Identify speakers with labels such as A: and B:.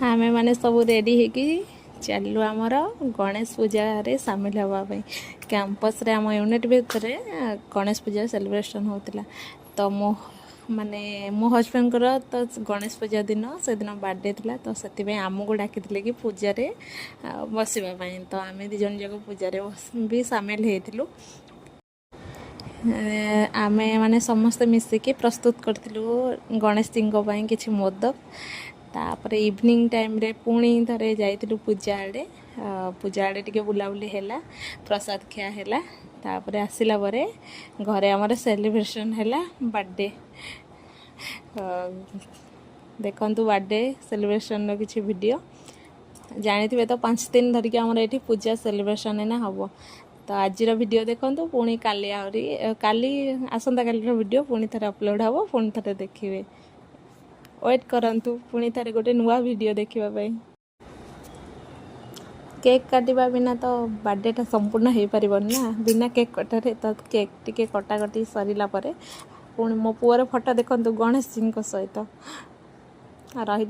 A: आमे माने सब रेडी होगी चलू आमर गणेश पूजा रे सामिल होगापी कैंपस रे आम यूनिट भितर गणेश पूजा सेलिब्रेशन होता। तो मो माने मो हजबैंड तो गणेश पूजा दिन से दिन बर्थडे थिला तो से आमको डाकी कि पूजा रे बसवाई तो आम दी जन जाक पूजा भी सामिल होइथिलु। आमे माने समस्ते मिसिकी प्रस्तुत करथिलु गणेश जी किछि मोदक। तापर इवनिंग टाइम रे पुणी थरे जाइथिलु पूजा आड़े। पूजा आड़े टिके बुलाबुली हैला, प्रसाद खिया हैला। तापर आसिला परे घरे हमर सेलिब्रेशन हैला बर्थडे। देखंतु बर्थडे सेलिब्रेशन रो किछि वीडियो जानिथिबे तो 5 दिन धरिके हमर एठी पूजा सेलिब्रेशन एना हबो। तो आज वीडियो देखंतु पुणी काली आउरी काली आसंता काली वीडियो पुणी थरे अपलोड हबो, पुणी थरे देखिबे। वेट करंतु पुणी थरे गोटे नुआ वीडियो देखिबा पई। केक काटिबा बिना तो बर्थडे संपूर्ण हो पारिबन ना, बिना केक कटारे। तो केक टिके कटाकटी सरिला परे पुणी मो पुअर फोटो देखंतु गणेश जी सहित रही।